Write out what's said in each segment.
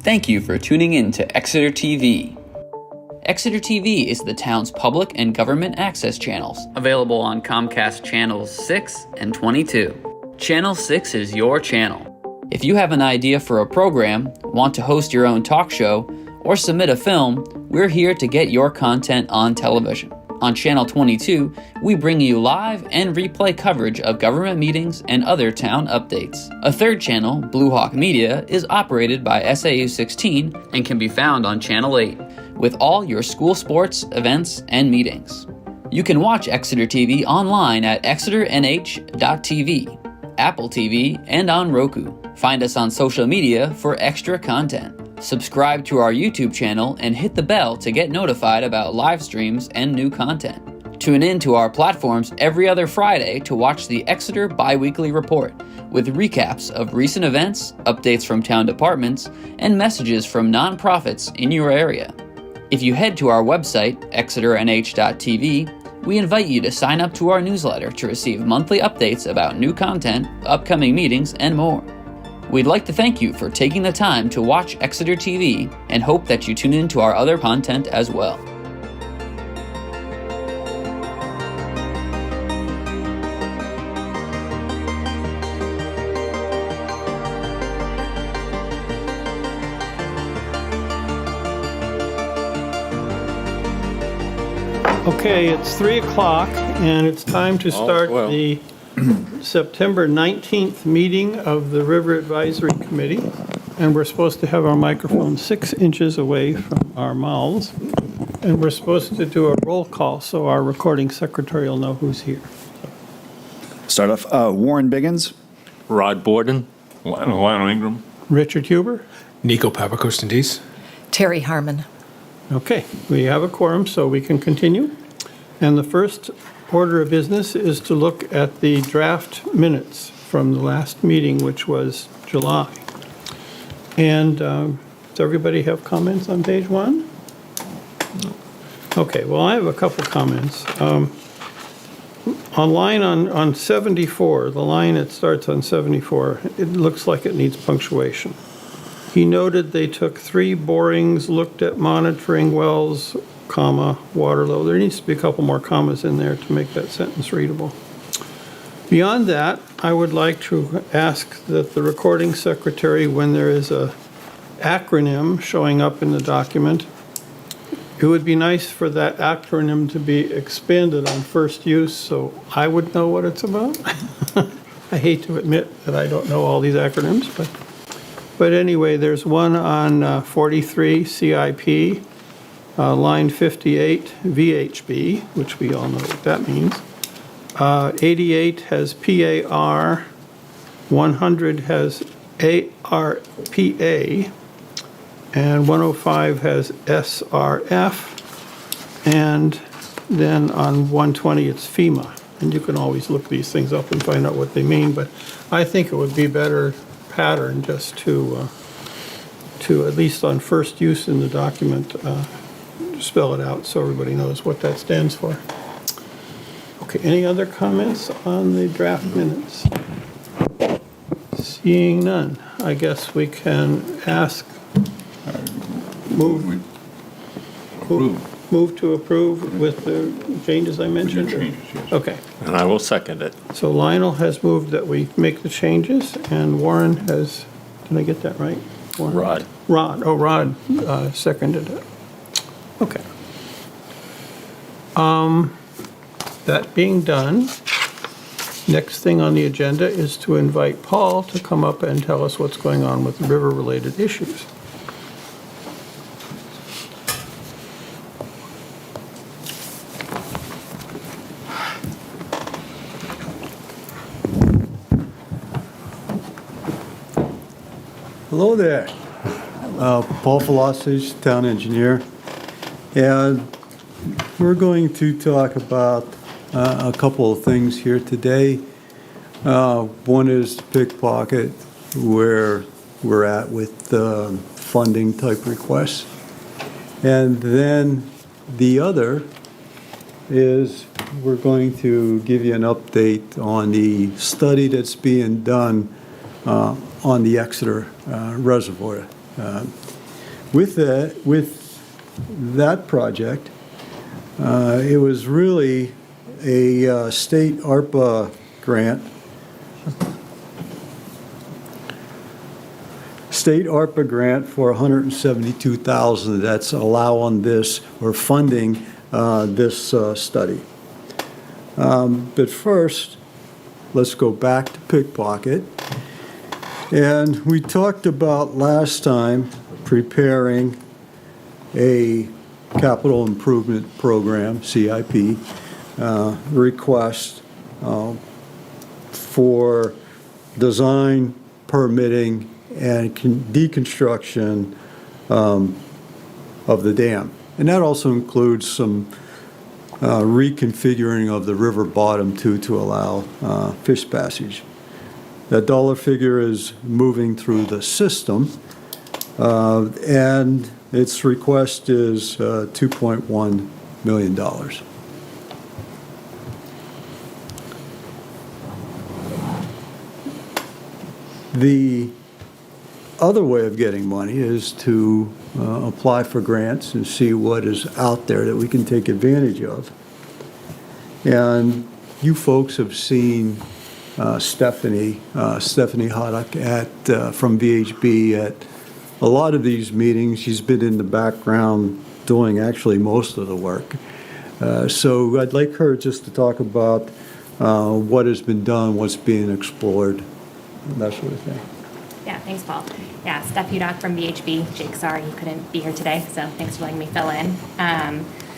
Thank you for tuning in to Exeter TV. Exeter TV is the town's public and government access channels, available on Comcast Channels 6 and 22. Channel 6 is your channel. If you have an idea for a program, want to host your own talk show, or submit a film, we're here to get your content on television. On Channel 22, we bring you live and replay coverage of government meetings and other town updates. A third channel, Blue Hawk Media, is operated by SAU 16 and can be found on Channel 8, with all your school sports, events, and meetings. You can watch Exeter TV online at exeternh.tv, Apple TV, and on Roku. Find us on social media for extra content. Subscribe to our YouTube channel and hit the bell to get notified about live streams and new content. Tune in to our platforms every other Friday to watch the Exeter Biweekly Report, with recaps of recent events, updates from town departments, and messages from nonprofits in your area. If you head to our website, exeternh.tv, we invite you to sign up to our newsletter to receive monthly updates about new content, upcoming meetings, and more. We'd like to thank you for taking the time to watch Exeter TV and hope that you tune in to our other content as well. Okay, it's 3 o'clock and it's time to start the September 19th meeting of the River Advisory Committee, and we're supposed to have our microphone 6 inches away from our mouths, and we're supposed to do a roll call so our recording secretary will know who's here. Start off, Warren Biggins. Rod Borden. Lionel Ingram. Richard Huber. Nico Papakostendis. Terry Harmon. Okay, we have a quorum, so we can continue. And the first order of business is to look at the draft minutes from the last meeting, which was July. And does everybody have comments on page 1? Okay, well, I have a couple comments. On 74, the line that starts on 74, it looks like it needs punctuation. He noted they took 3 borings, looked at monitoring wells, comma, water level. There needs to be a couple more commas in there to make that sentence readable. Beyond that, I would like to ask that the recording secretary, when there is a acronym showing up in the document, it would be nice for that acronym to be expanded on first use so I would know what it's about. I hate to admit that I don't know all these acronyms, but anyway, there's one on 43 CIP, line 58 VHB, which we all know what that means. 88 has PAR, 100 has ARPA, and 105 has SRF, and then on 120 it's FEMA. And you can always look these things up and find out what they mean, but I think it would be better pattern just to at least on first use in the document, spell it out so everybody knows what that stands for. Okay, any other comments on the draft minutes? Seeing none, I guess we can ask, move to approve with the changes I mentioned? Changes, yes. Okay. And I will second it. So Lionel has moved that we make the changes, and Warren has, did I get that right? Warren? Rod seconded it. Okay. That being done, next thing on the agenda is to invite Paul to come up and tell us what's going on with river-related issues. Hello there. Paul Philosophy, town engineer. And we're going to talk about a couple of things here today. One is the pickpocket, where we're at with funding type requests. And then the other is we're going to give you an update on the study that's being done on the Exeter Reservoir With that project, it was really a state ARPA grant. State ARPA grant for $172,000 that's allowing this or funding this study. But first, let's go back to Pickpocket. And we talked about last time preparing a capital improvement program, CIP, request for design, permitting, and deconstruction of the dam. And that also includes some reconfiguring of the river bottom to allow fish passage. That dollar figure is moving through the system, and its request is $2.1 million. The other way of getting money is to apply for grants and see what is out there that we can take advantage of. And you folks have seen Stephanie Haddock from VHB at a lot of these meetings. She's been in the background doing actually most of the work. So I'd like her just to talk about what has been done, what's being explored, and that sort of thing. Yeah, thanks, Paul. Yeah, Steph Hudock from VHB. Jake, sorry you couldn't be here today, so thanks for letting me fill in.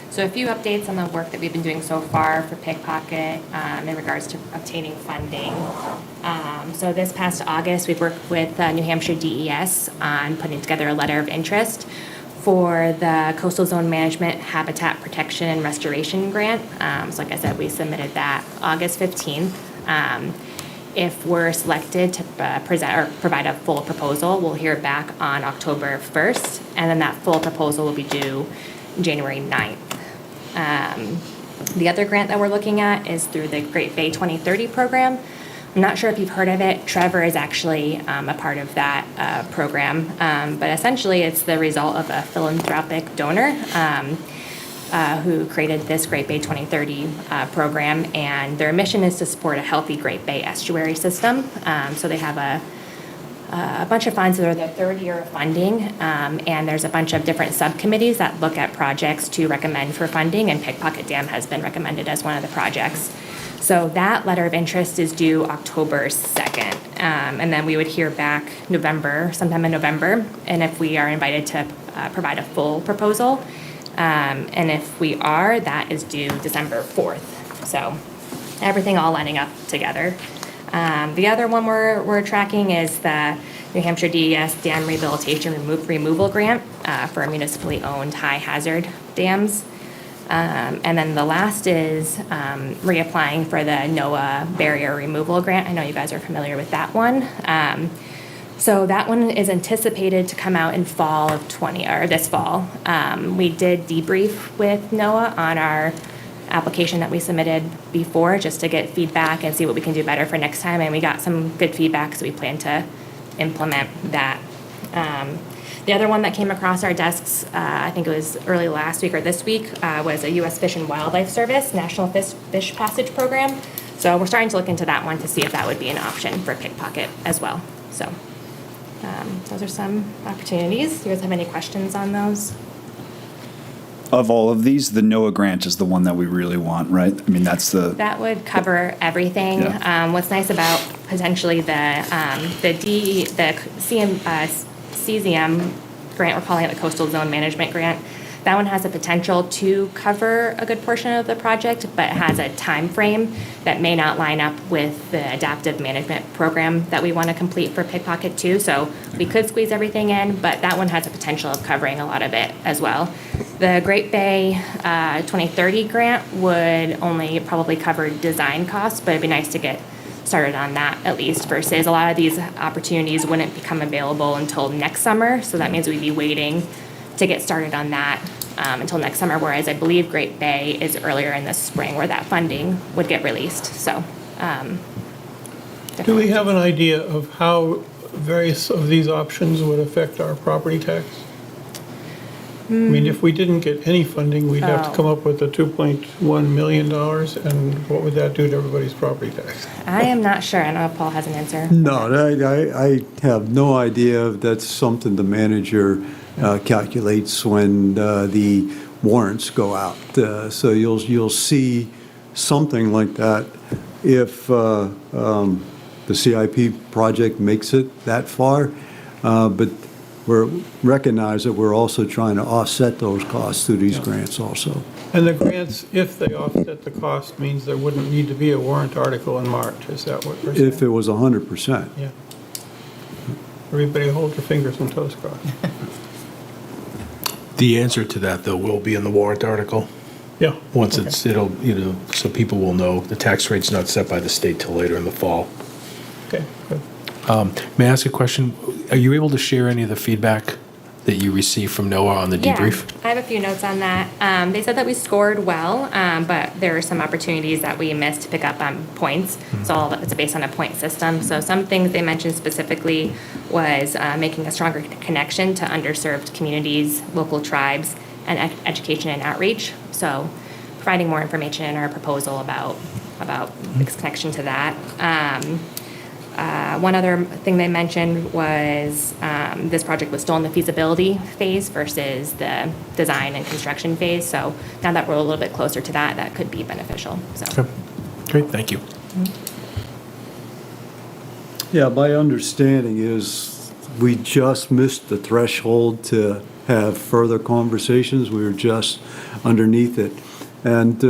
So a few updates on the work that we've been doing so far for Pickpocket in regards to obtaining funding. So this past August, we've worked with New Hampshire DES on putting together a letter of interest for the Coastal Zone Management Habitat Protection and Restoration Grant. So like I said, we submitted that August 15th. If we're selected to present or provide a full proposal, we'll hear back on October 1st, and then that full proposal will be due January 9th. The other grant that we're looking at is through the Great Bay 2030 program. I'm not sure if you've heard of it. Trevor is actually a part of that program, but essentially it's the result of a philanthropic donor who created this Great Bay 2030 program, and their mission is to support a healthy Great Bay estuary system. So they have a bunch of funds that are their third year of funding, and there's a bunch of different subcommittees that look at projects to recommend for funding, and Pickpocket Dam has been recommended as one of the projects. So that letter of interest is due October 2nd, and then we would hear back sometime in November, and if we are invited to provide a full proposal, and if we are, that is due December 4th. So everything all lining up together. The other one we're tracking is the New Hampshire DES Dam Rehabilitation Removal Grant for municipally owned high hazard dams. And then the last is reapplying for the NOAA Barrier Removal Grant. I know you guys are familiar with that one. So that one is anticipated to come out in fall of this fall. We did debrief with NOAA on our application that we submitted before, just to get feedback and see what we can do better for next time, and we got some good feedback, so we plan to implement that. The other one that came across our desks, I think it was early last week or this week, was a U.S. Fish and Wildlife Service National Fish Passage Program. So we're starting to look into that one to see if that would be an option for Pickpocket as well. So those are some opportunities. Do you guys have any questions on those? Of all of these, the NOAA grant is the one that we really want, right? I mean, that's the... That would cover everything. Yeah. What's nice about potentially the CZM grant, we're calling it the Coastal Zone Management Grant, that one has the potential to cover a good portion of the project, but it has a time frame that may not line up with the adaptive management program that we want to complete for Pickpocket 2. So we could squeeze everything in, but that one has the potential of covering a lot of it as well. The Great Bay 2030 grant would only probably cover design costs, but it'd be nice to get started on that at least, versus a lot of these opportunities wouldn't become available until next summer. So that means we'd be waiting to get started on that until next summer, whereas I believe Great Bay is earlier in the spring where that funding would get released. So Do we have an idea of how various of these options would affect our property tax? I mean, if we didn't get any funding, we'd have to come up with the $2.1 million, and what would that do to everybody's property tax? I am not sure. I don't know if Paul has an answer. No, I have no idea if that's something the manager calculates when the warrants go out. So you'll see something like that if the CIP project makes it that far. But recognize that we're also trying to offset those costs through these grants also. And the grants, if they offset the cost, means there wouldn't need to be a warrant article in March. Is that what we're saying? If it was 100%. Yeah. Everybody hold your fingers and toes crossed. The answer to that, though, will be in the warrant article. Yeah. Once Okay. it'll, so people will know the tax rate's not set by the state till later in the fall. Okay, good. May I ask a question? Are you able to share any of the feedback that you received from NOAA on the debrief? Yeah, I have a few notes on that. They said that we scored well, but there are some opportunities that we missed to pick up on points. So all of it's based on a point system. So some things they mentioned specifically was making a stronger connection to underserved communities, local tribes, and education and outreach. So providing more information in our proposal about its connection to that. One other thing they mentioned was this project was still in the feasibility phase versus the design and construction phase. So now that we're a little bit closer to that, that could be beneficial. So. Okay. Great, thank you. Yeah, my understanding is we just missed the threshold to have further conversations. We were just underneath it. And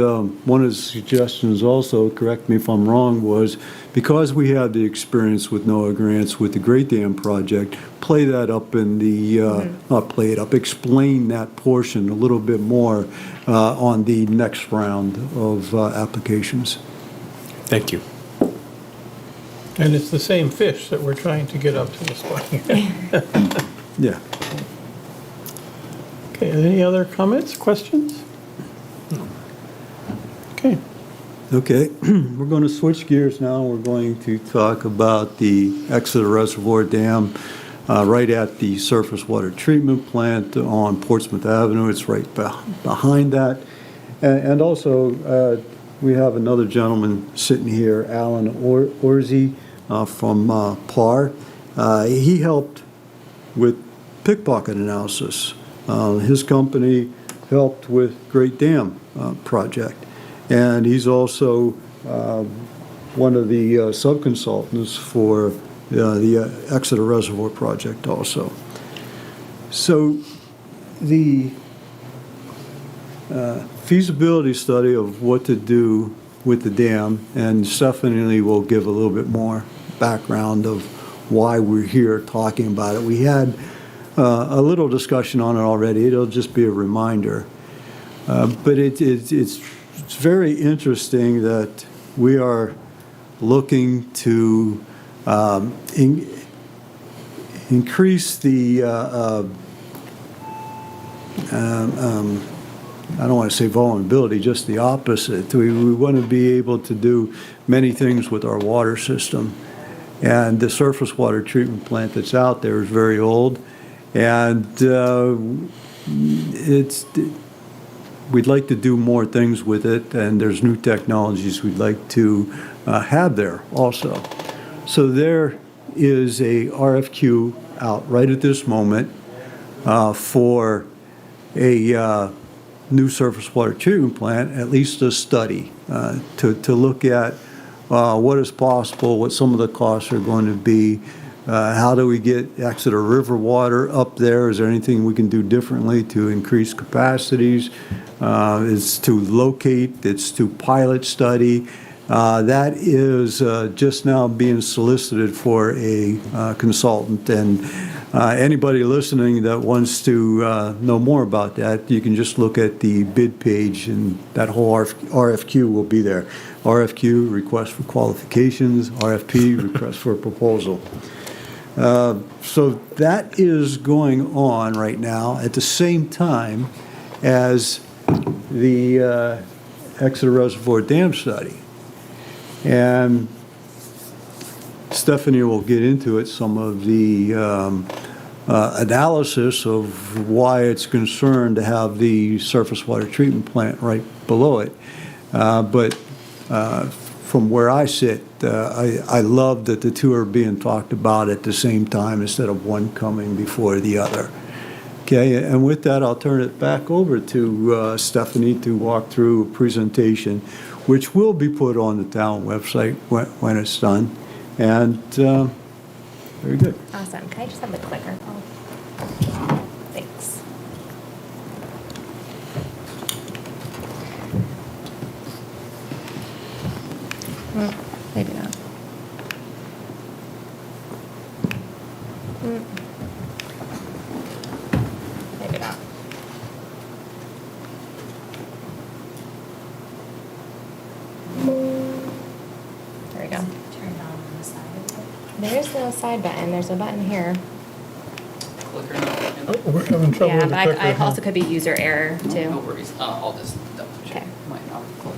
one of the suggestions also, correct me if I'm wrong, was because we had the experience with NOAA grants with the Great Dam project, play that up in the, not play it up, explain that portion a little bit more on the next round of applications. Thank you. And it's the same fish that we're trying to get up to this point. Yeah. Okay, any other comments, questions? Okay. Okay, we're going to switch gears now. We're going to talk about the Exeter Reservoir Dam right at the surface water treatment plant on Portsmouth Avenue. It's right behind that. And also, we have another gentleman sitting here, Alan Orzi from PAR. He helped with pickpocket analysis. His company helped with Great Dam project. And he's also one of the sub-consultants for the Exeter Reservoir project also. So the feasibility study of what to do with the dam, and Stephanie will give a little bit more background of why we're here talking about it. We had a little discussion on it already. It'll just be a reminder. But it's very interesting that we are looking to increase the, I don't want to say vulnerability, just the opposite. We want to be able to do many things with our water system. And the surface water treatment plant that's out there is very old. And we'd like to do more things with it, and there's new technologies we'd like to have there also. So there is a RFQ out right at this moment for a new surface water treatment plant, at least a study to look at what is possible, what some of the costs are going to be. How do we get Exeter River water up there? Is there anything we can do differently to increase capacities? It's to locate, it's to pilot study. That is just now being solicited for a consultant. And anybody listening that wants to know more about that, you can just look at the bid page, and that whole RFQ will be there. RFQ, request for qualifications, RFP, request for a proposal. So that is going on right now at the same time as the Exeter Reservoir Dam study. And Stephanie will get into it, some of the analysis of why it's concerned to have the surface water treatment plant right below it. But from where I sit, I love that the two are being talked about at the same time instead of one coming before the other. Okay, and with that, I'll turn it back over to Stephanie to walk through a presentation, which will be put on the town website when it's done. And very good. Awesome. Can I just have the clicker, Paul? Thanks. Maybe not. Maybe not. There we go. There's no side button. There's a button here. Clicker. We're having trouble Yeah, with the but I clicker, huh? also could be user error No too. worries. I'll just double check. Okay. Might not click.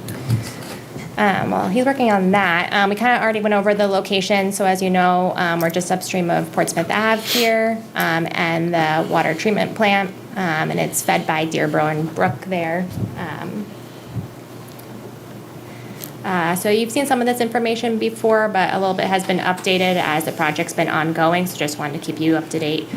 Well, he's working on that. We kind of already went over the location. So as you know, we're just upstream of Portsmouth Ave here, and the water treatment plant, and it's fed by Dearborn Brook there. So you've seen some of this information before, but a little bit has been updated as the project's been ongoing, so just wanted to keep you up to date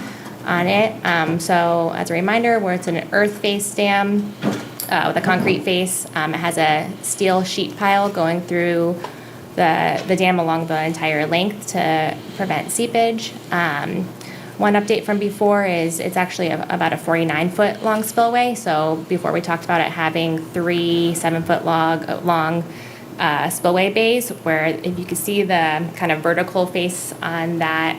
on it. So as a reminder, where it's an earth face dam with a concrete face, it has a steel sheet pile going through the dam along the entire length to prevent seepage. One update from before is it's actually about a 49-foot long spillway. So before we talked about it having 3 7-foot long spillway bays, where if you can see the kind of vertical face on that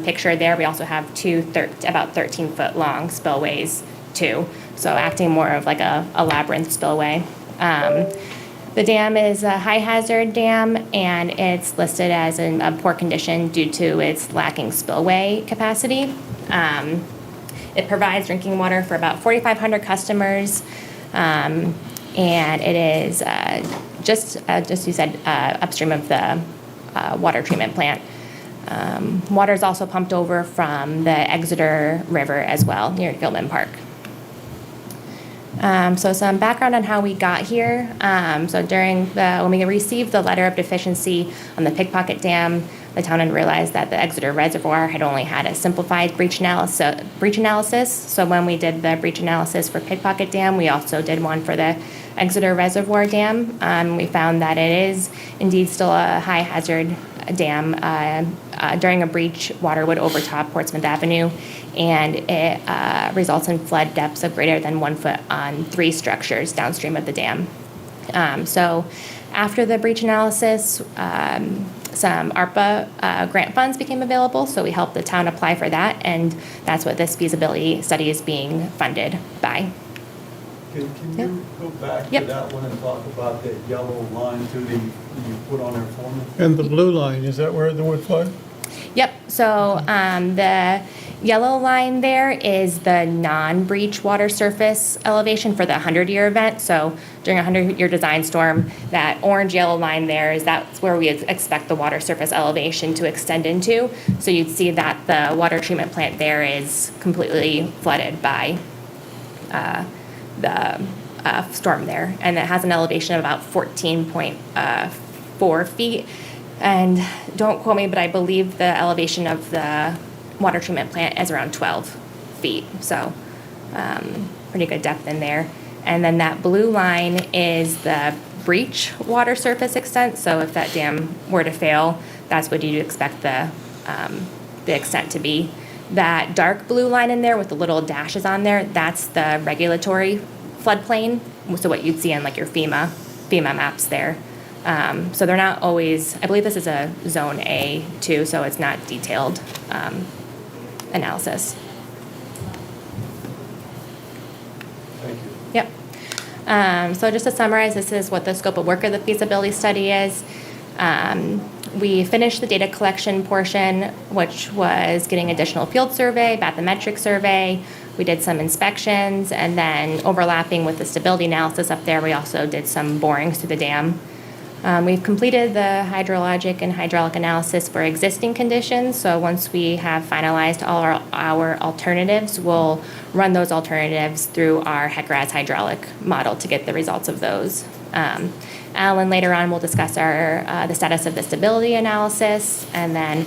picture there, we also have two about 13-foot long spillways too. So acting more of like a labyrinth spillway. The dam is a high hazard dam, and it's listed as in a poor condition due to its lacking spillway capacity. It provides drinking water for about 4,500 customers, and it is just you said, upstream of the water treatment plant. Water is also pumped over from the Exeter River as well, near Gilman Park. So some background on how we got here. So when we received the letter of deficiency on the Pickpocket Dam, the town had realized that the Exeter Reservoir had only had a simplified breach analysis. So when we did the breach analysis for Pickpocket Dam, we also did one for the Exeter Reservoir Dam. We found that it is indeed still a high hazard dam. During a breach, water would overtop Portsmouth Avenue, and it results in flood depths of greater than 1 foot on 3 structures downstream of the dam. So after the breach analysis, some ARPA grant funds became available, so we helped the town apply for that, and that's what this feasibility study is being funded by. Can you go back to Yep. that one and talk about that yellow line you put on there for me? And the blue line, is that where the wood flood? Yep, so the yellow line there is the non-breach water surface elevation for the 100-year event. So during a 100-year design storm, that orange-yellow line there that's where we expect the water surface elevation to extend into. So you'd see that the water treatment plant there is completely flooded by the storm there. And it has an elevation of about 14.4 feet. And don't quote me, but I believe the elevation of the water treatment plant is around 12 feet. So pretty good depth in there. And then that blue line is the breach water surface extent. So if that dam were to fail, that's what you'd expect the extent to be. That dark blue line in there with the little dashes on there, that's the regulatory floodplain. So what you'd see on like your FEMA maps there. So they're not always, I believe this is a zone A too, so it's not detailed analysis. Thank you. Yep. So just to summarize, this is what the scope of work of the feasibility study is. We finished the data collection portion, which was getting additional field survey, bathymetric survey. We did some inspections, and then overlapping with the stability analysis up there, we also did some borings through the dam. We've completed the hydrologic and hydraulic analysis for existing conditions, so once we have finalized all our alternatives, we'll run those alternatives through our HEC-RAS hydraulic model to get the results of those. Alan later on will discuss the status of the stability analysis, and then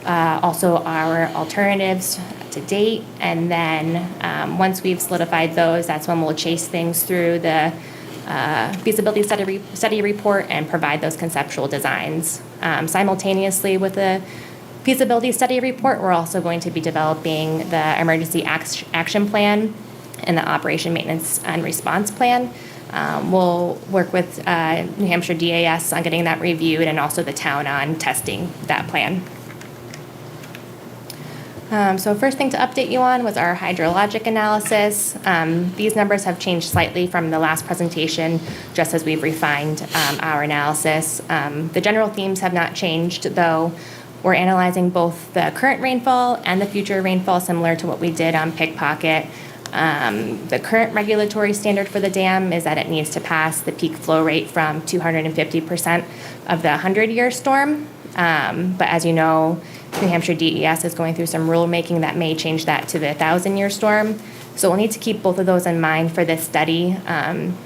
also our alternatives to date, and then once we've solidified those, that's when we'll chase things through the feasibility study report and provide those conceptual designs. Simultaneously with the feasibility study report, we're also going to be developing the emergency action plan and the operation maintenance and response plan. We'll work with New Hampshire DAS on getting that reviewed, and also the town on testing that plan. So first thing to update you on was our hydrologic analysis. These numbers have changed slightly from the last presentation, just as we've refined our analysis. The general themes have not changed, though. We're analyzing both the current rainfall and the future rainfall, similar to what we did on Pickpocket. The current regulatory standard for the dam is that it needs to pass the peak flow rate from 250% of the 100-year storm. But as you know, New Hampshire DES is going through some rulemaking that may change that to the 1,000-year storm. So we'll need to keep both of those in mind for this study,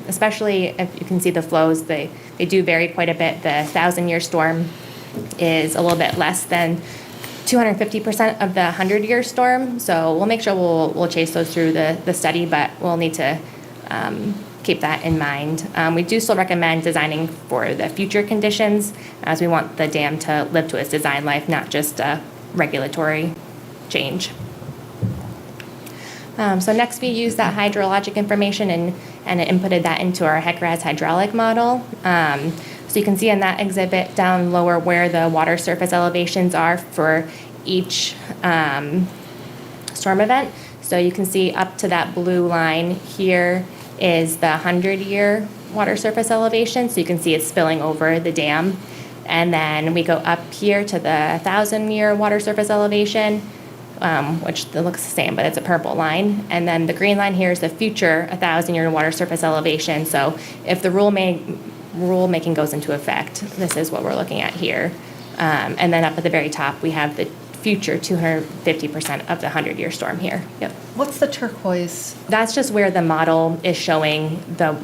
especially if you can see the flows. They do vary quite a bit. The 1,000-year storm is a little bit less than 250% of the 100-year storm. So we'll make sure we'll chase those through the study, but we'll need to keep that in mind. We do still recommend designing for the future conditions, as we want the dam to live to its design life, not just a regulatory change. So next we use that hydrologic information and inputted that into our HEC-RAS hydraulic model. So you can see in that exhibit down lower where the water surface elevations are for each storm event. So you can see up to that blue line here is the 100-year water surface elevation. So you can see it's spilling over the dam. And then we go up here to the 1,000-year water surface elevation, which looks the same, but it's a purple line. And then the green line here is the future 1,000-year water surface elevation. So if the rulemaking goes into effect, this is what we're looking at here. And then up at the very top, we have the future 250% of the 100-year storm here. Yep. What's the turquoise? That's just where the model is showing the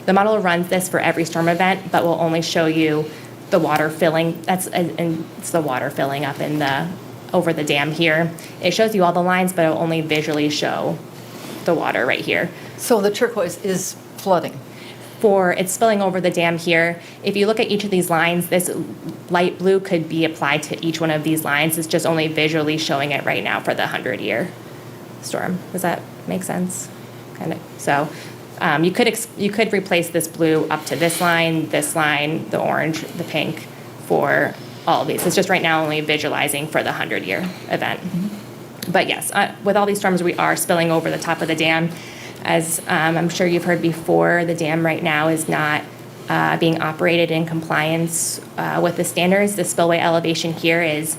model runs this for every storm event, but will only show you the water filling. It's the water filling up over the dam here. It shows you all the lines, but it will only visually show the water right here. So the turquoise is flooding. It's spilling over the dam here. If you look at each of these lines, this light blue could be applied to each one of these lines. It's just only visually showing it right now for the 100-year storm. Does that make sense? Kind of. So you could replace this blue up to this line, the orange, the pink for all of these. It's just right now only visualizing for the 100-year event. Mm-hmm. But yes, with all these storms, we are spilling over the top of the dam. As I'm sure you've heard before, the dam right now is not being operated in compliance with the standards. The spillway elevation here is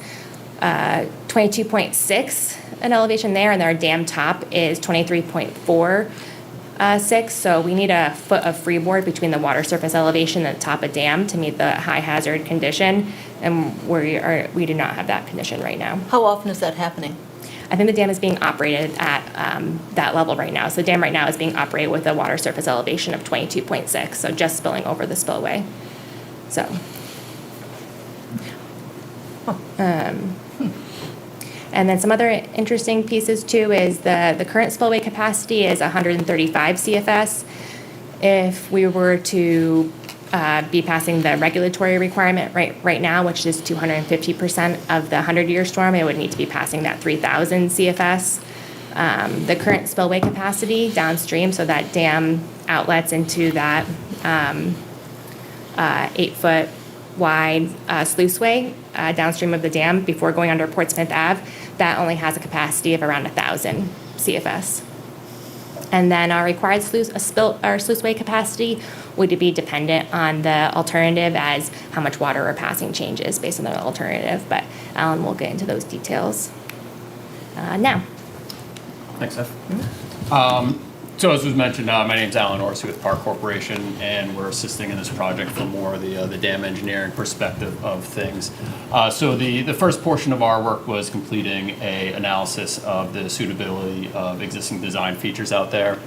22.6, an elevation there, and our dam top is 23.46. So we need a foot of freeboard between the water surface elevation and the top of dam to meet the high hazard condition, and we do not have that condition right now. How often is that happening? I think the dam is being operated at that level right now. So the dam right now is being operated with a water surface elevation of 22.6, so just spilling over the spillway. So, and then some other interesting pieces too is the current spillway capacity is 135 CFS. If we were to be passing the regulatory requirement right now, which is 250% of the 100-year storm, it would need to be passing that 3,000 CFS. The current spillway capacity downstream, so that dam outlets into that 8-foot wide sluiceway downstream of the dam before going under Portsmouth Ave, that only has a capacity of around 1,000 CFS. And then our required sluiceway capacity would be dependent on the alternative, as how much water we're passing changes based on the alternative. But Alan will get into those details now. Thanks, Steph. So as was mentioned, my name's Alan Orsi with Park Corporation, and we're assisting in this project from more of the dam engineering perspective of things. So the first portion of our work was completing a analysis of the suitability of existing design features out there.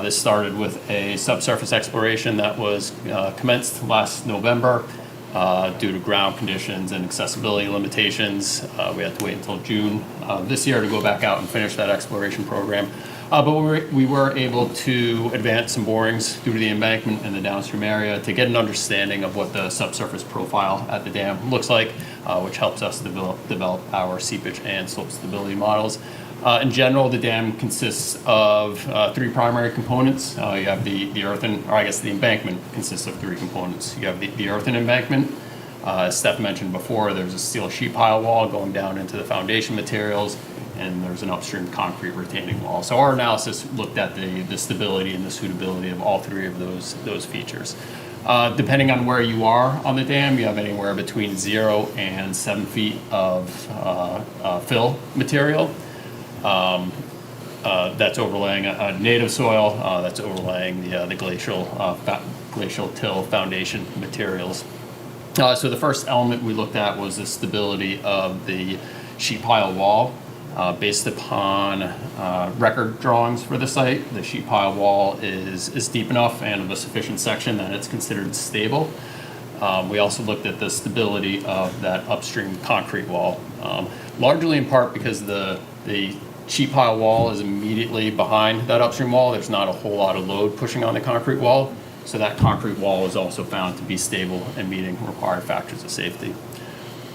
This started with a subsurface exploration that was commenced last November. Due to ground conditions and accessibility limitations, we had to wait until June this year to go back out and finish that exploration program. But we were able to advance some borings through the embankment in the downstream area to get an understanding of what the subsurface profile at the dam looks like, which helps us develop our seepage and slope stability models. In general, the dam consists of three primary components. You have the earthen, or I guess the embankment consists of three components. You have the earthen embankment. As Steph mentioned before, there's a steel sheet pile wall going down into the foundation materials, and there's an upstream concrete retaining wall. So our analysis looked at the stability and the suitability of all three of those features. Depending on where you are on the dam, you have anywhere between 0 and 7 feet of fill material. That's overlaying a native soil, that's overlaying the glacial till foundation materials. So the first element we looked at was the stability of the sheet pile wall. Based upon record drawings for the site, the sheet pile wall is deep enough and of a sufficient section that it's considered stable. We also looked at the stability of that upstream concrete wall, largely in part because the sheet pile wall is immediately behind that upstream wall. There's not a whole lot of load pushing on the concrete wall, so that concrete wall is also found to be stable and meeting required factors of safety.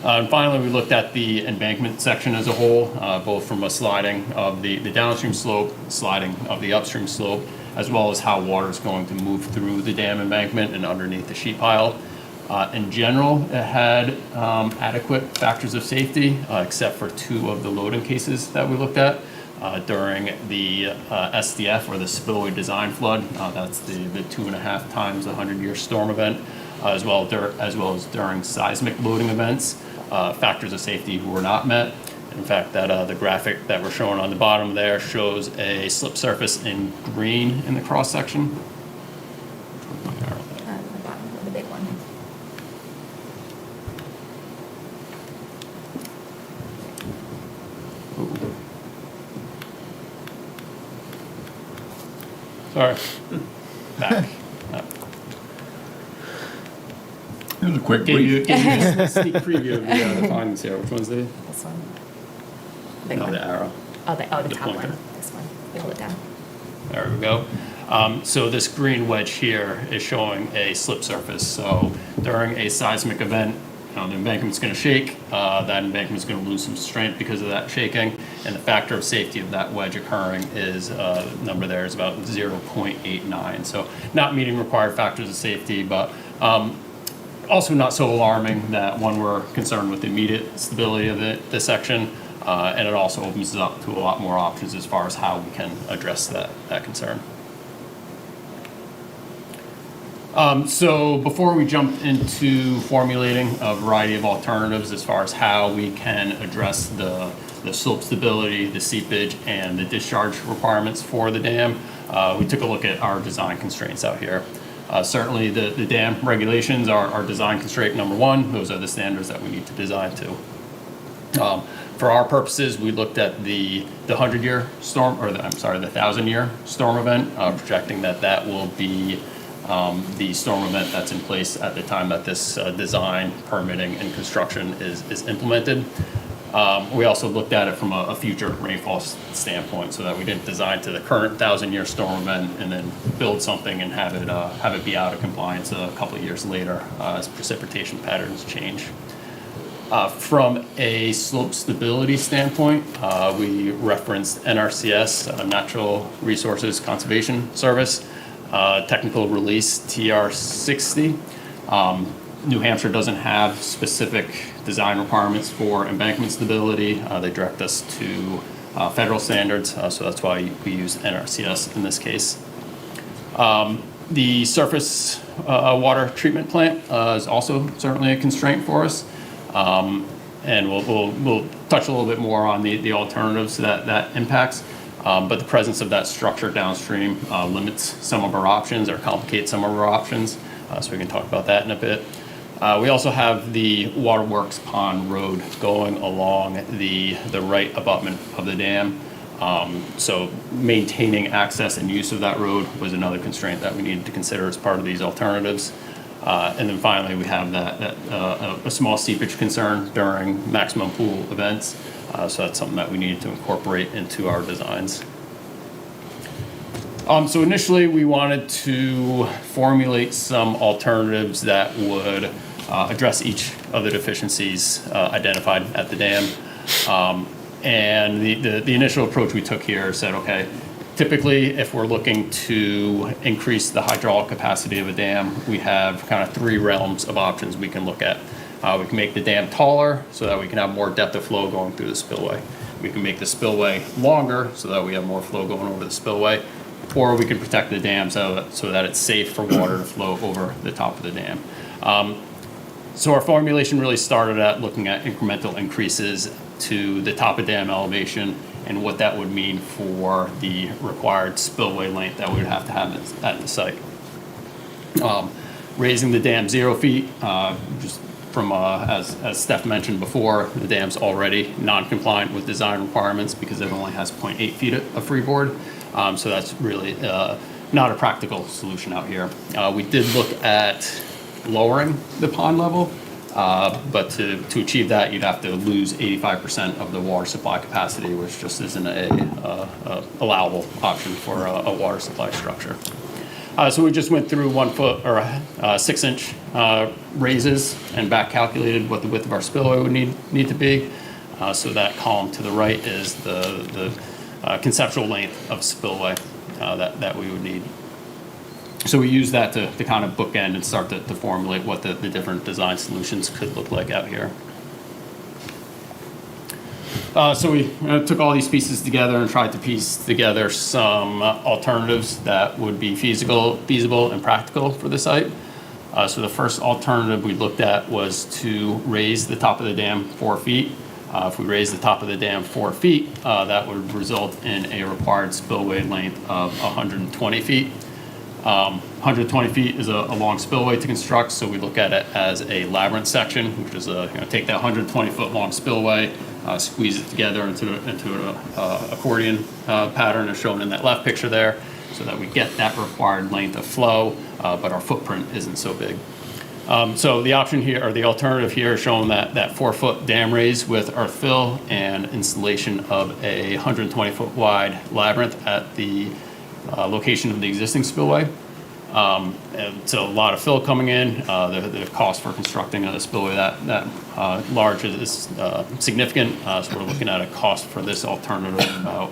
And finally, we looked at the embankment section as a whole, both from a sliding of the downstream slope, sliding of the upstream slope, as well as how water is going to move through the dam embankment and underneath the sheet pile. In general, it had adequate factors of safety, except for two of the loading cases that we looked at during the SDF, or the spillway design flood. That's the 2.5 times the 100-year storm event, as well as during seismic loading events. Factors of safety were not met. In fact, the graphic that we're showing on the bottom there shows a slip surface in green in the cross section. The bottom of the big one. Sorry. Back. It was a quick Gave brief. you a sneak preview of the findings here. Which one's the? This one. Big No, one. the arrow. Oh, the The top pointer. one. This one. You hold it down. There we go. So this green wedge here is showing a slip surface. So during a seismic event, the embankment's going to shake. That embankment's going to lose some strength because of that shaking. And the factor of safety of that wedge occurring is, the number there is about 0.89. So not meeting required factors of safety, but also not so alarming that, one, we're concerned with the immediate stability of the section. And it also opens us up to a lot more options as far as how we can address that concern. So before we jump into formulating a variety of alternatives as far as how we can address the slope stability, the seepage, and the discharge requirements for the dam, we took a look at our design constraints out here. Certainly the dam regulations are design constraint number one. Those are the standards that we need to design to. For our purposes, we looked at the 100-year storm, or the 1,000-year storm event, projecting that will be the storm event that's in place at the time that this design, permitting, and construction is implemented. We also looked at it from a future rainfall standpoint, so that we didn't design to the current 1,000-year storm event and then build something and have it be out of compliance a couple of years later as precipitation patterns change. From a slope stability standpoint, we referenced NRCS, Natural Resources Conservation Service, technical release TR60. New Hampshire doesn't have specific design requirements for embankment stability. They direct us to federal standards, so that's why we use NRCS in this case. The surface water treatment plant is also certainly a constraint for us. And we'll touch a little bit more on the alternatives that impacts. But the presence of that structure downstream limits some of our options or complicates some of our options. So we can talk about that in a bit. We also have the Waterworks Pond Road going along the right abutment of the dam. So maintaining access and use of that road was another constraint that we needed to consider as part of these alternatives. And then finally, we have a small seepage concern during maximum pool events. So that's something that we needed to incorporate into our designs. So initially, we wanted to formulate some alternatives that would address each of the deficiencies identified at the dam. And the initial approach we took here said, okay, typically if we're looking to increase the hydraulic capacity of a dam, we have kind of three realms of options we can look at. We can make the dam taller so that we can have more depth of flow going through the spillway. We can make the spillway longer so that we have more flow going over the spillway. Or we can protect the dam so that it's safe for water to flow over the top of the dam. So our formulation really started at looking at incremental increases to the top of dam elevation and what that would mean for the required spillway length that we would have to have at the site. Raising the dam 0 feet, just from, as Steph mentioned before, the dam's already non-compliant with design requirements because it only has 0.8 feet of freeboard. So that's really not a practical solution out here. We did look at lowering the pond level, but to achieve that, you'd have to lose 85% of the water supply capacity, which just isn't a allowable option for a water supply structure. So we just went through 1 foot or 6-inch raises and back calculated what the width of our spillway would need to be. So that column to the right is the conceptual length of spillway that we would need. So we use that to kind of bookend and start to formulate what the different design solutions could look like out here. So we took all these pieces together and tried to piece together some alternatives that would be feasible and practical for the site. So the first alternative we looked at was to raise the top of the dam 4 feet. If we raise the top of the dam 4 feet, that would result in a required spillway length of 120 feet. 120 feet is a long spillway to construct, so we look at it as a labyrinth section, which is take that 120-foot long spillway, squeeze it together into an accordion pattern as shown in that left picture there, so that we get that required length of flow, but our footprint isn't so big. So the option here, or the alternative here, is showing that 4-foot dam raise with earth fill and installation of a 120-foot wide labyrinth at the location of the existing spillway. It's a lot of fill coming in. The cost for constructing a spillway that large is significant. So we're looking at a cost for this alternative of about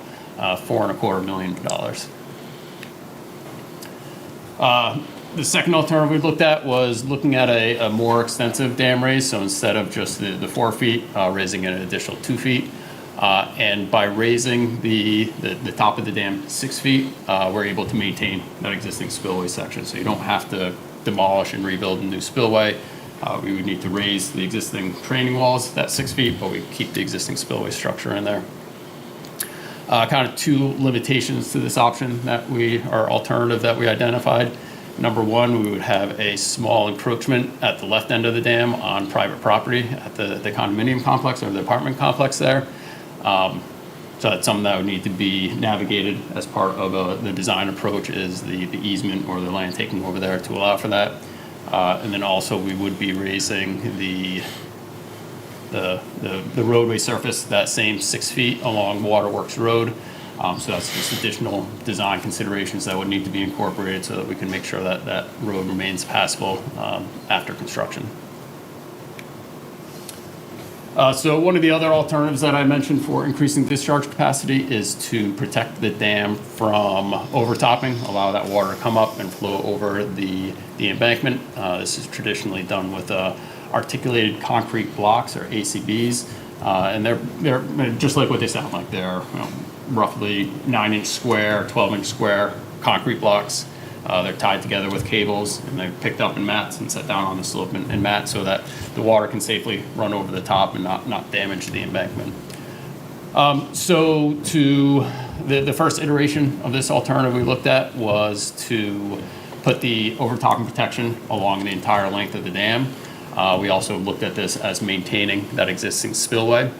$4.25 million. The second alternative we looked at was looking at a more extensive dam raise. So instead of just the 4 feet, raising it an additional 2 feet. And by raising the top of the dam 6 feet, we're able to maintain that existing spillway section. So you don't have to demolish and rebuild a new spillway. We would need to raise the existing training walls that 6 feet, but we keep the existing spillway structure in there. Kind of two limitations to this option our alternative that we identified. Number one, we would have a small encroachment at the left end of the dam on private property at the condominium complex or the apartment complex there. So that's something that would need to be navigated as part of the design approach is the easement or the land taking over there to allow for that. And then also we would be raising the roadway surface that same 6 feet along Waterworks Road. So that's just additional design considerations that would need to be incorporated so that we can make sure that road remains passable after construction. So one of the other alternatives that I mentioned for increasing discharge capacity is to protect the dam from overtopping, allow that water to come up and flow over the embankment. This is traditionally done with articulated concrete blocks or ACBs, and they're just like what they sound like. They're roughly 9-inch square, 12-inch square concrete blocks. They're tied together with cables, and they're picked up in mats and set down on the slope in mats so that the water can safely run over the top and not damage the embankment. So to the first iteration of this alternative we looked at was to put the overtopping protection along the entire length of the dam. We also looked at this as maintaining that existing spillway.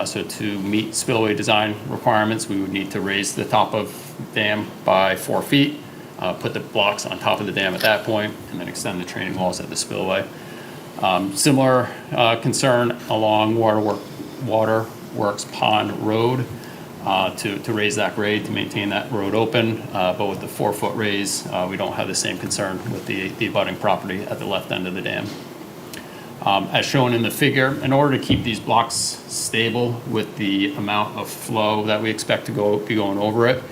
So to meet spillway design requirements, we would need to raise the top of the dam by 4 feet, put the blocks on top of the dam at that point, and then extend the retaining walls at the spillway. Similar concern along Waterworks Pond Road to raise that grade, to maintain that road open. But with the 4-foot raise, we don't have the same concern with the abutting property at the left end of the dam. As shown in the figure, in order to keep these blocks stable with the amount of flow that we expect to be going over it,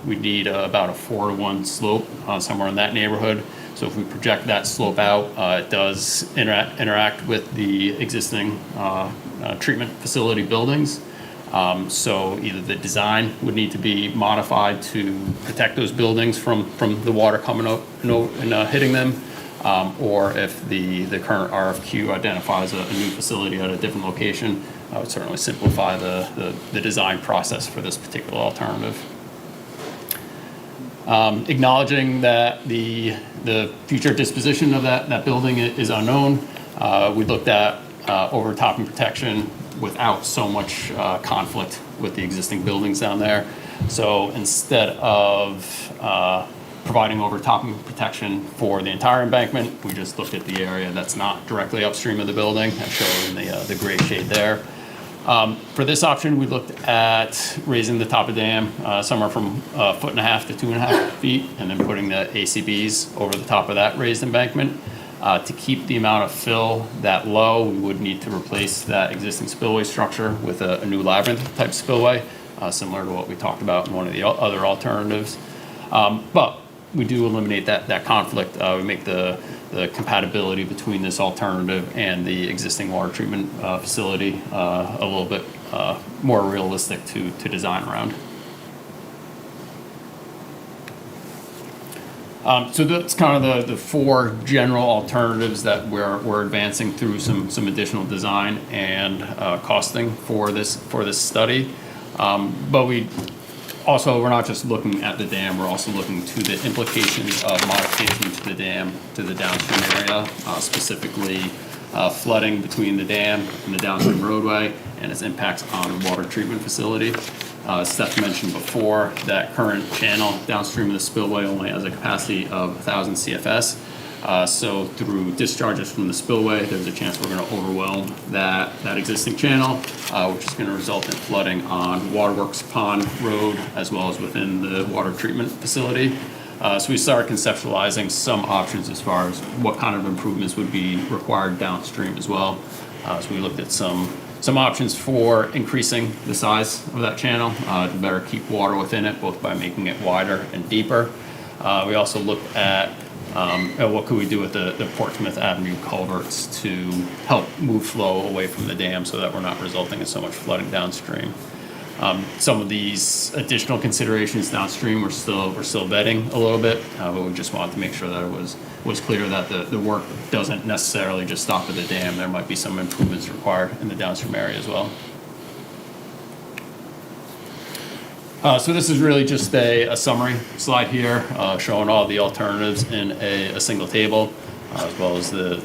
we need about a 4-to-1 slope, somewhere in that neighborhood. So if we project that slope out, it does interact with the existing treatment facility buildings. So either the design would need to be modified to protect those buildings from the water coming up and hitting them, or if the current RFQ identifies a new facility at a different location, I would certainly simplify the design process for this particular alternative. Acknowledging that the future disposition of that building is unknown, we looked at overtopping protection without so much conflict with the existing buildings down there. So instead of providing overtopping protection for the entire embankment, we just looked at the area that's not directly upstream of the building, as shown in the gray shade there. For this option, we looked at raising the top of the dam somewhere from 1.5 to 2.5 feet, and then putting the ACBs over the top of that raised embankment. To keep the amount of fill that low, we would need to replace that existing spillway structure with a new labyrinth type spillway, similar to what we talked about in one of the other alternatives. But we do eliminate that conflict. We make the compatibility between this alternative and the existing water treatment facility a little bit more realistic to design around. So that's kind of the 4 general alternatives that we're advancing through some additional design and costing for this study. But we're not just looking at the dam, we're also looking to the implications of modification to the dam, to the downstream area, specifically flooding between the dam and the downstream roadway and its impacts on the water treatment facility. Steph mentioned before that current channel downstream of the spillway only has a capacity of 1,000 CFS. So through discharges from the spillway, there's a chance we're going to overwhelm that existing channel, which is going to result in flooding on Waterworks Pond Road as well as within the water treatment facility. So we started conceptualizing some options as far as what kind of improvements would be required downstream as well. So we looked at some options for increasing the size of that channel to better keep water within it, both by making it wider and deeper. We also looked at what could we do with the Portsmouth Avenue culverts to help move flow away from the dam so that we're not resulting in so much flooding downstream. Some of these additional considerations downstream we're still vetting a little bit, but we just wanted to make sure that it was clear that the work doesn't necessarily just stop at the dam. There might be some improvements required in the downstream area as well. So this is really just a summary slide here showing all the alternatives in a single table, as well as the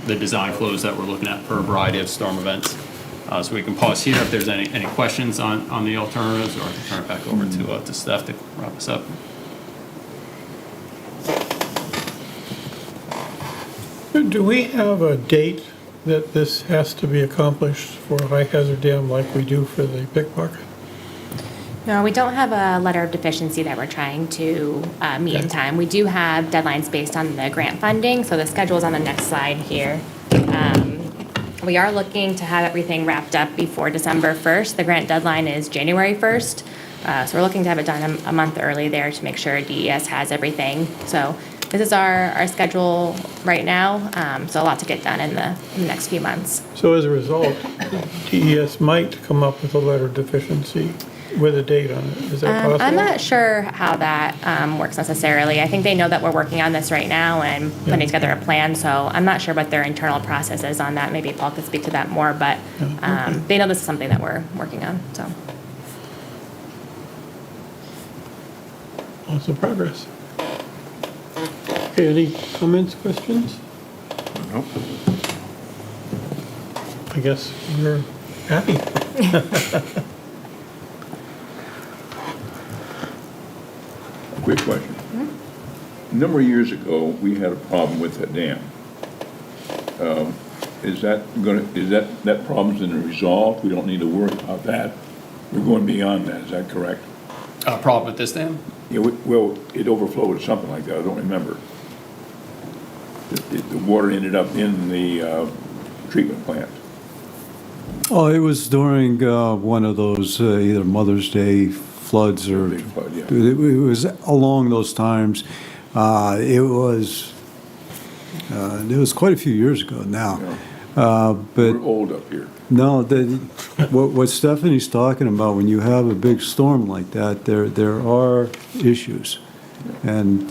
design flows that we're looking at for a variety of storm events. So we can pause here if there's any questions on the alternatives, or I can turn it back over to Steph to wrap us up. Do we have a date that this has to be accomplished for a high hazard dam like we do for the pickpocket? No, we don't have a letter of deficiency that we're trying to meet in time. We do have deadlines based on the grant funding, so the schedule's on the next slide here. We are looking to have everything wrapped up before December 1st. The grant deadline is January 1st, so we're looking to have it done a month early there to make sure DES has everything. So this is our schedule right now, so a lot to get done in the next few months. So as a result, DES might come up with a letter of deficiency with a date on it. Is that possible? I'm not sure how that works necessarily. I think they know that we're working on this right now and putting together a plan, so I'm not sure what their internal process is on that. Maybe Paul could speak to that more, but they know this is something that we're working on. So. Lots of progress. Okay, any comments, questions? Nope. I guess you're happy. Quick question. A number of years ago, we had a problem with that dam. Is that problem's been resolved? We don't need to worry about that? We're going beyond that, is that correct? Problem with this dam? Yeah, well, it overflowed or something like that, I don't remember. The water ended up in the treatment plant. Oh, it was during one of those either Mother's Day floods or Big flood, yeah. it was along those times. It was quite a few years ago now. But We're old up here. no, what Stephanie's talking about, when you have a big storm like that, there are issues. And,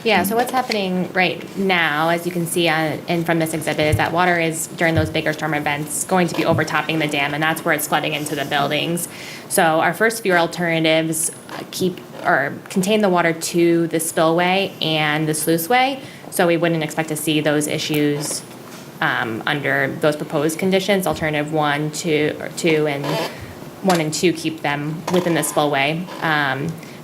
Yeah, so what's happening right now, as you can see and from this exhibit, is that water is, during those bigger storm events, going to be overtopping the dam, and that's where it's flooding into the buildings. So our first few alternatives contain the water to the spillway and the sluiceway, so we wouldn't expect to see those issues under those proposed conditions. Alternative 1, 2, and 1 and 2 keep them within the spillway.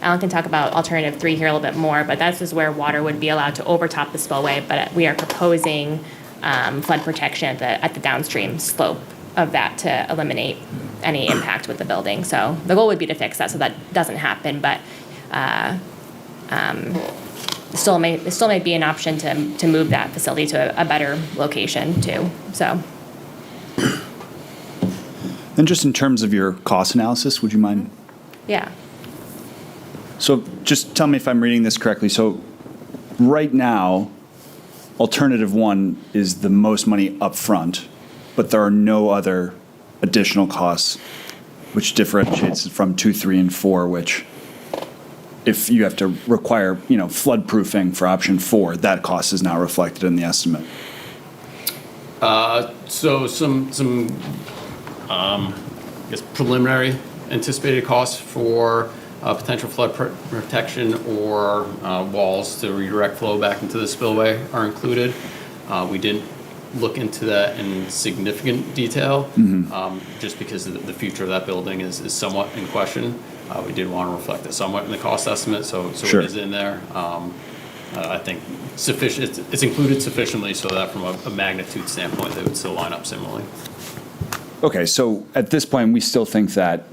Alan can talk about alternative 3 here a little bit more, but this is where water would be allowed to overtop the spillway, but we are proposing flood protection at the downstream slope of that to eliminate any impact with the building. So the goal would be to fix that so that doesn't happen, but it still may be an option to move that facility to a better location too, so. And just in terms of your cost analysis, would you mind? Yeah. So just tell me if I'm reading this correctly. So right now, alternative 1 is the most money up front, but there are no other additional costs, which differentiates it from 2, 3, and 4, which if you have to require, flood proofing for option 4, that cost is not reflected in the estimate. So some I guess preliminary anticipated costs for potential flood protection or walls to redirect flow back into the spillway are included. We didn't look into that in significant detail, just because the future of that building is somewhat in question. We did want to reflect it somewhat in the cost estimate, so Sure. it is in there. I think sufficient. It's included sufficiently so that from a magnitude standpoint, they would still line up similarly. Okay, So at this point, we still think that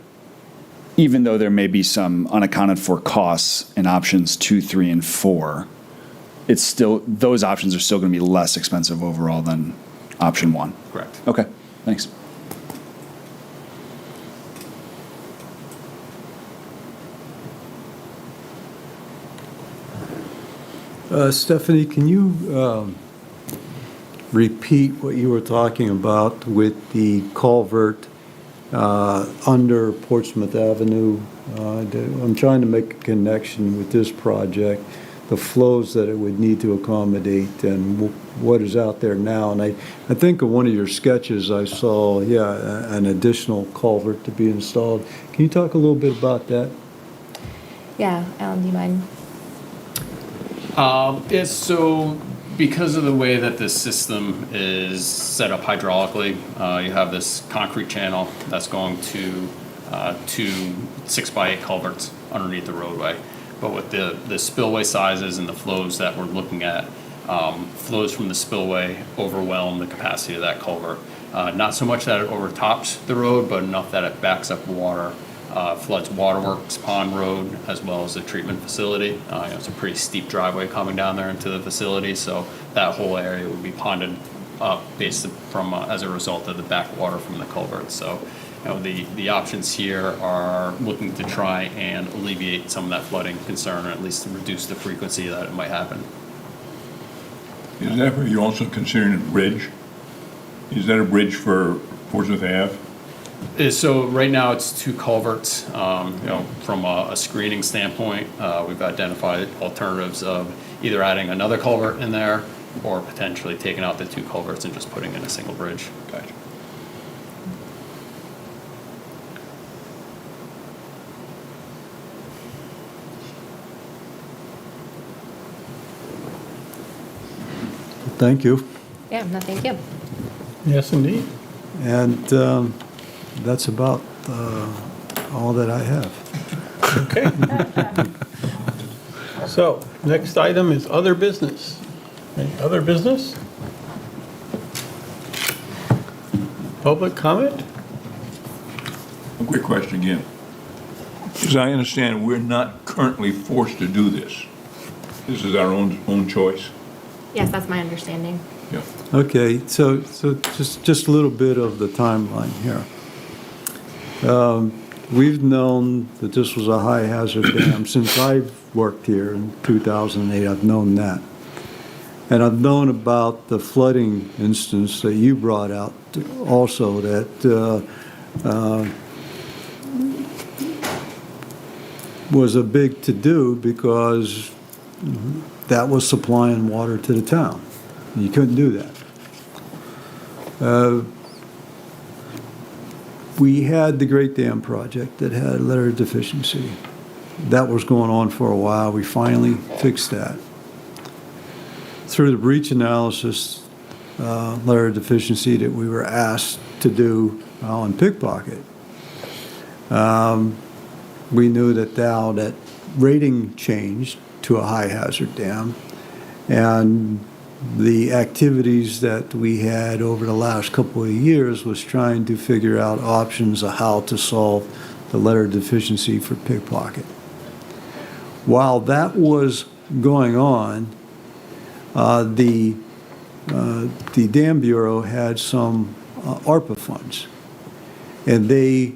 even though there may be some unaccounted for costs in options 2, 3, and 4, those options are still going to be less expensive overall than option 1. Correct. Okay, thanks. Stephanie, can you repeat what you were talking about with the culvert under Portsmouth Avenue? I'm trying to make a connection with this project, the flows that it would need to accommodate and what is out there now. And I think in one of your sketches I saw, an additional culvert to be installed. Can you talk a little bit about that? Yeah, Alan, do you mind? So because of the way that this system is set up hydraulically, you have this concrete channel that's going to 2 6x8 culverts underneath the roadway. But with the spillway sizes and the flows that we're looking at, flows from the spillway overwhelm the capacity of that culvert. Not so much that it overtops the road, but enough that it backs up water, floods Waterworks Pond Road as well as the treatment facility. It's a pretty steep driveway coming down there into the facility, so that whole area would be ponded up based from as a result of the backwater from the culvert. So, the options here are looking to try and alleviate some of that flooding concern, or at least to reduce the frequency that it might happen. Is that where you're also considering a bridge? Is that a bridge for Portsmouth Ave? So right now it's 2 culverts. From a screening standpoint, we've identified alternatives of either adding another culvert in there or potentially taking out the 2 culverts and just putting in a single bridge. Gotcha. thank you. Yeah, no, thank you. Yes, indeed. And that's about all that I have. Okay. So, next item is other business. Any other business? Public comment? A quick question again. As I understand, we're not currently forced to do this. This is our own choice. Yes, that's my understanding. Yeah. Okay, so just a little bit of the timeline here. We've known that this was a high hazard dam since I've worked here in 2008. I've known that. And I've known about the flooding instance that you brought out also, that was a big to-do because that was supplying water to the town. You couldn't do that. We had the Great Dam Project that had letter of deficiency. That was going on for a while. We finally fixed that. Through the breach analysis, letter of deficiency that we were asked to do on Pickpocket, we knew that now that rating changed to a high hazard dam, and the activities that we had over the last couple of years was trying to figure out options of how to solve the letter of deficiency for Pickpocket. While that was going on, the Dam Bureau had some ARPA funds, and they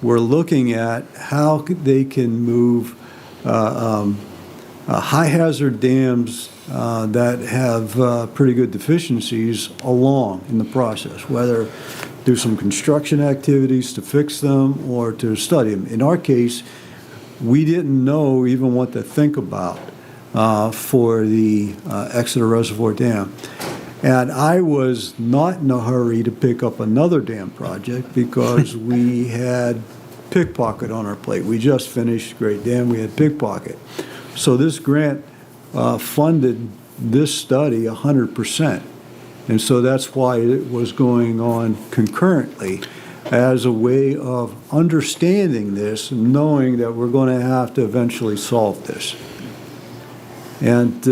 were looking at how they can move high hazard dams that have pretty good deficiencies along in the process, whether do some construction activities to fix them or to study them. In our case, we didn't know even what to think about for the Exeter Reservoir Dam. And I was not in a hurry to pick up another dam project because we had Pickpocket on our plate. We just finished Great Dam, we had Pickpocket. So this grant funded this study 100%. And so that's why it was going on concurrently as a way of understanding this and knowing that we're going to have to eventually solve this. And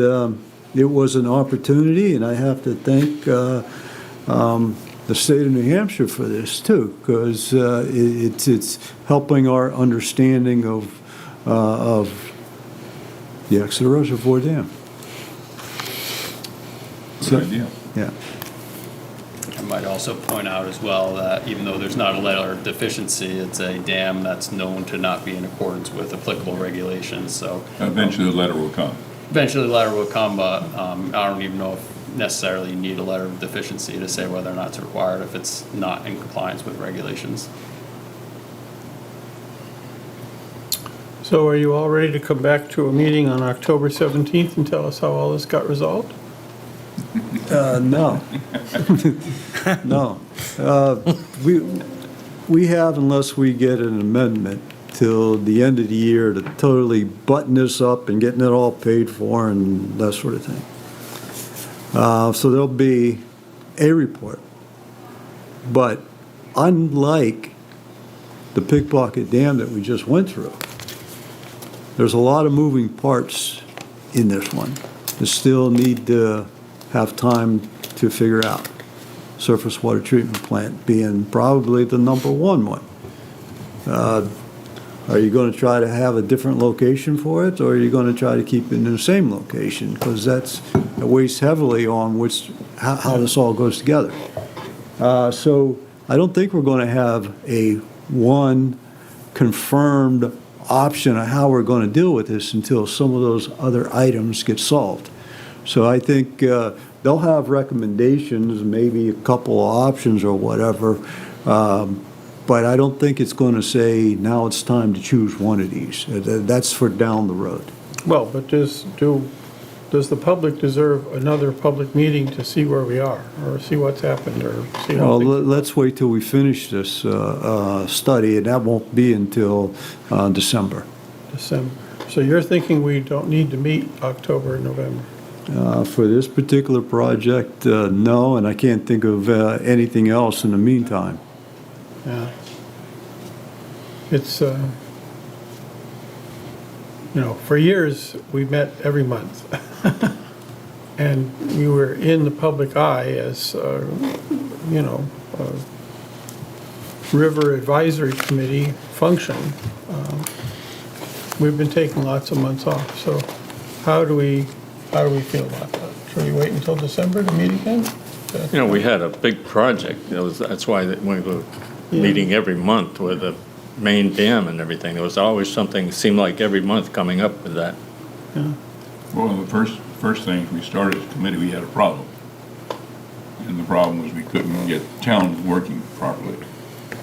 it was an opportunity, and I have to thank the state of New Hampshire for this too, because it's helping our understanding of the Exeter Reservoir Dam. Good idea. Yeah. I might also point out as well that even though there's not a letter of deficiency, it's a dam that's known to not be in accordance with applicable regulations, so. Eventually the letter will come. Eventually the letter will come, but I don't even know if necessarily you need a letter of deficiency to say whether or not it's required if it's not in compliance with regulations. So are you all ready to come back to a meeting on October 17th and tell us how all this got resolved? No. No. We have, unless we get an amendment, till the end of the year to totally button this up and getting it all paid for and that sort of thing. So there'll be a report. But unlike the Pickpocket Dam that we just went through, there's a lot of moving parts in this one that still need to have time to figure out. Surface water treatment plant being probably the number one. Are you going to try to have a different location for it, or are you going to try to keep it in the same location? Because that weighs heavily on how this all goes together. So I don't think we're going to have a one confirmed option of how we're going to deal with this until some of those other items get solved. So I think they'll have recommendations, maybe a couple of options or whatever, but I don't think it's going to say, now it's time to choose one of these. That's for down the road. Well, but does the public deserve another public meeting to see where we are, or see what's happened, or see how Well, things... let's wait till we finish this study, and that won't be until December. December. So you're thinking we don't need to meet October, November? For this particular project, no, and I can't think of anything else in the meantime. Yeah. It's, for years, we met every month. And we were in the public eye as, a River Advisory Committee function. We've been taking lots of months off, so how do we feel about that? Should we wait until December to meet again? We had a big project. That's why we were meeting every month with the main dam and everything. There was always something, seemed like every month coming up with that. Yeah. Well, the first thing we started as a committee, we had a problem. And the problem was we couldn't get towns working properly.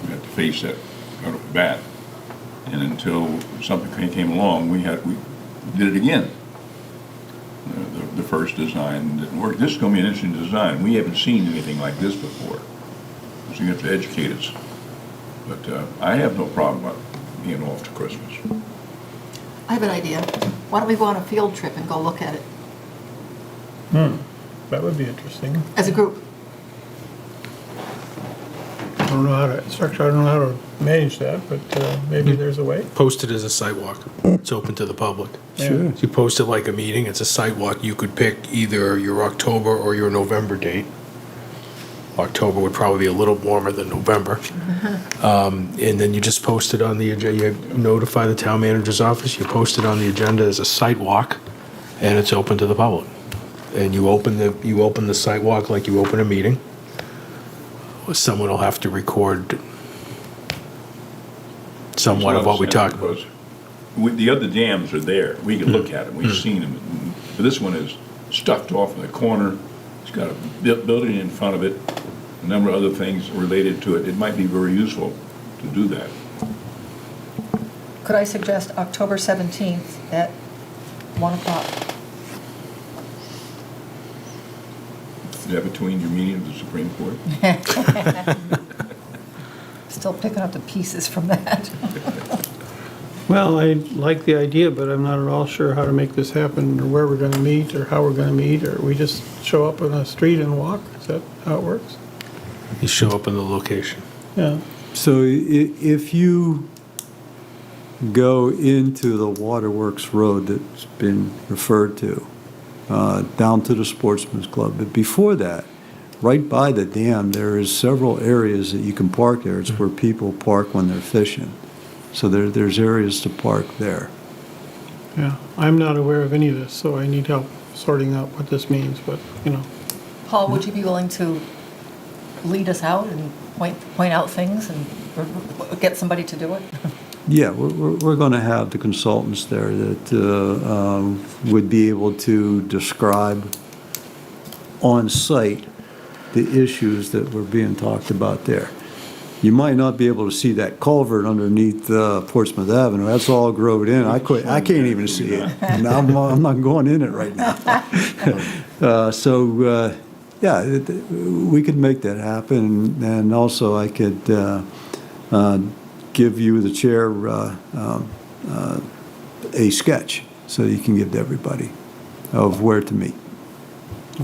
We had to face that right off the bat. And until something came along, we did it again. The first design didn't work. This is going to be an interesting design. We haven't seen anything like this before. So you have to educate us. But I have no problem about being off to Christmas. I have an idea. Why don't we go on a field trip and go look at it That would be interesting. as a group? I don't know how to manage that, but maybe there's a way. Post it as a site walk. It's open to the public. Sure. So you post it like a meeting, it's a site walk. You could pick either your October or your November date. October would probably be a little warmer than November. And then you just post it on the agenda. You notify the town manager's office, you post it on the agenda as a site walk, and it's open to the public. And you open the site walk like you open a meeting. Someone will have to record somewhat of what we talked about. The other dams are there. We can look at them. We've seen them. But this one is stuffed off in the corner. It's got a building in front of it, a number of other things related to it. It might be very useful to do that. Could I suggest October 17th at 1 o'clock? Is that between your meeting of the Supreme Court? Still picking up the pieces from that. Well, I like the idea, but I'm not at all sure how to make this happen, or where we're gonna meet, or how we're gonna meet, or we just show up on a street and walk? Is that how it works? You show up in the location. Yeah. So if you go into the Waterworks Road that's been referred to, down to the Sportsman's Club, but before that, right by the dam, there is several areas that you can park there. It's where people park when they're fishing. So there's areas to park there. Yeah, I'm not aware of any of this, so I need help sorting out what this means, but, Paul, would you be willing to lead us out and point out things and or get somebody to do it? Yeah, we're going to have the consultants there that would be able to describe on site the issues that were being talked about there. You might not be able to see that culvert underneath Portsmouth Avenue. That's all groved in. I can't even see it. And I'm not going in it right now. Yeah, we could make that happen. And also I could give you, the chair, a sketch so you can give to everybody of where to meet.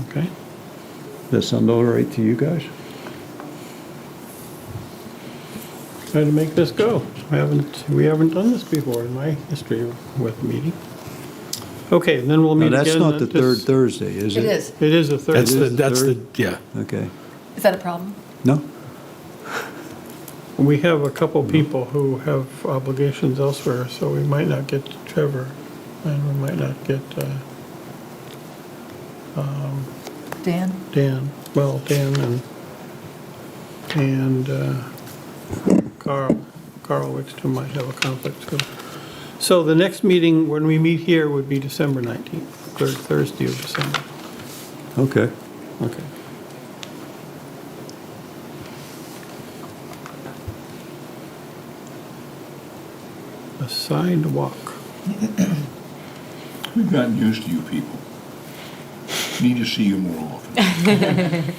okay. Does that sound all right to you guys? Try to make this go. We haven't done this before in my history with the meeting. Okay, and then we'll meet Now, again. that's not the third Thursday, is it? It is. It is a third. Yeah. Okay. Is that a problem? No? We have a couple people who have obligations elsewhere, so we might not get Trevor, and we might not get Dan? Dan. Well, Dan and Carl Wickstrom might have a conflict too. So the next meeting, when we meet here, would be December 19th, third Thursday of December. Okay. Okay. A sidewalk. We've gotten used to you people. Need to see you more often.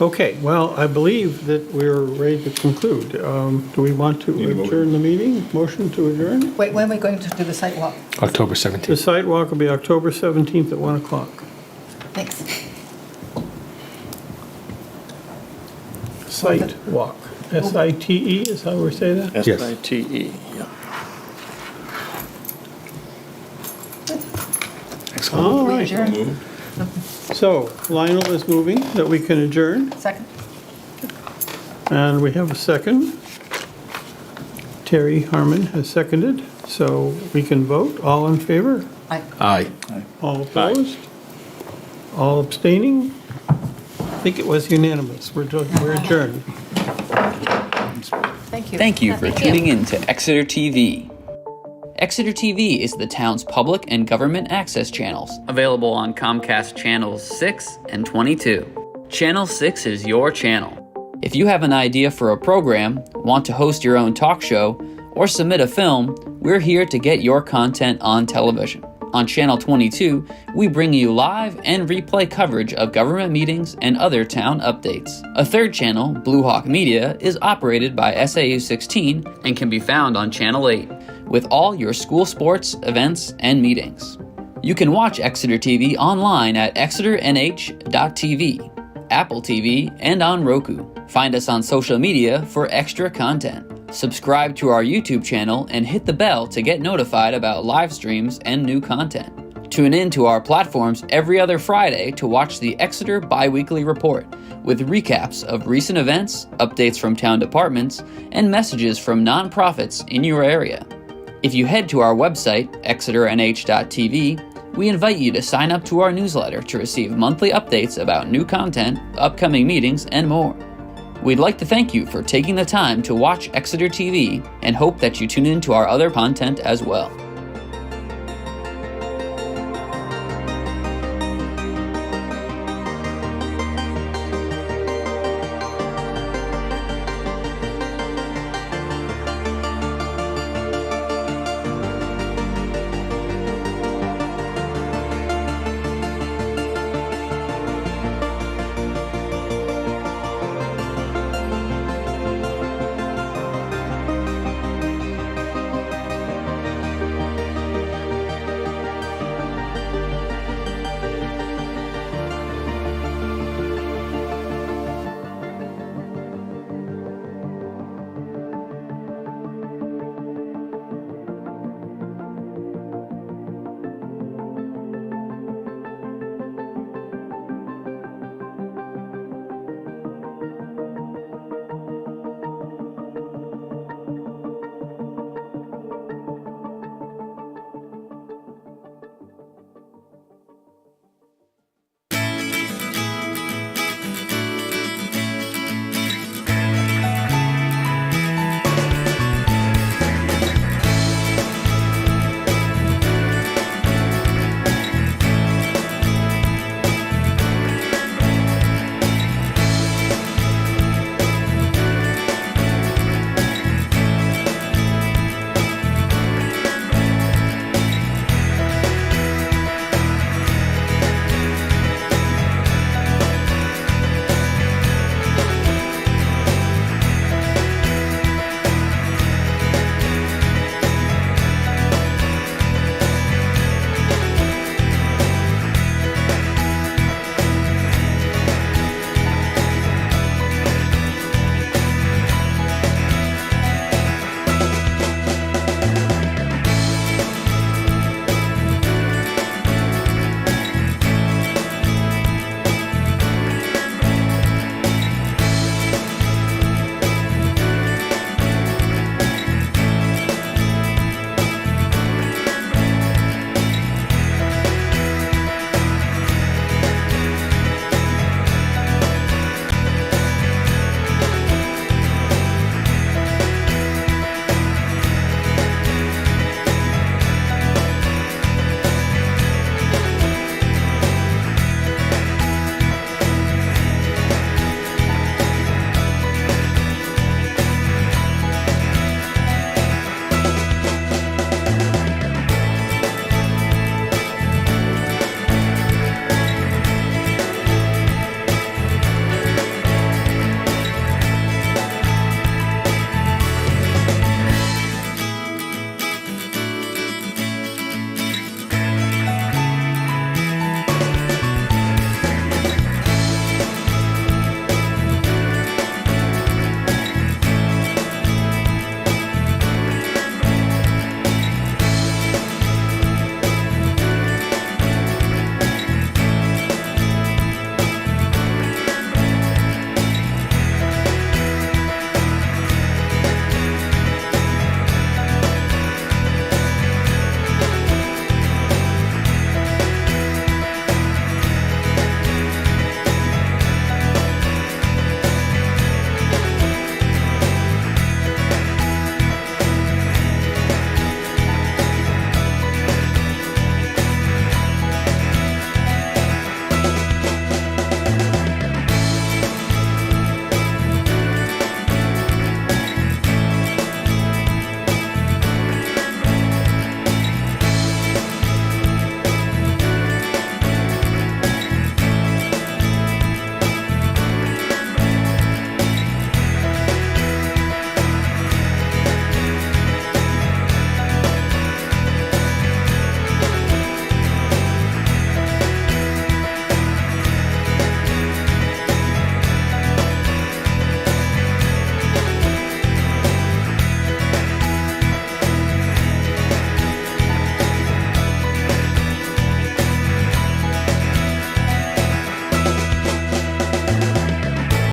Okay, well, I believe that we're ready to conclude. Do we want to Need a motion. adjourn the meeting? Motion to adjourn? Wait, when are we going to do the site walk? October The 17th. sidewalk will be October 17th at 1 o'clock. Thanks. Site walk. S-I-T-E, is how we say that? Yes. SITE, yeah. All right. Adjourn. Moved. So Lionel is moving that we can adjourn, Second. and we have a second. Terry Harmon has seconded, so we can vote. All in favor? Aye. All opposed? All abstaining? I think it was unanimous. We're adjourned. Thank you. Thank you for Thank you. tuning in to Exeter TV. Exeter TV is the town's public and government access channels, available on Comcast channels 6 and 22. Channel 6 is your channel. If you have an idea for a program, want to host your own talk show, or submit a film, we're here to get your content on television. On Channel 22, we bring you live and replay coverage of government meetings and other town updates. A third channel, Blue Hawk Media, is operated by SAU 16 and can be found on Channel 8, with all your school sports, events, and meetings. You can watch Exeter TV online at exeternh.tv, Apple TV, and on Roku. Find us on social media for extra content. Subscribe to our YouTube channel and hit the bell to get notified about live streams and new content. Tune in to our platforms every other Friday to watch the Exeter Biweekly Report, with recaps of recent events, updates from town departments, and messages from nonprofits in your area. If you head to our website, exeternh.tv, we invite you to sign up to our newsletter to receive monthly updates about new content, upcoming meetings, and more. We'd like to thank you for taking the time to watch Exeter TV and hope that you tune in to our other content as well.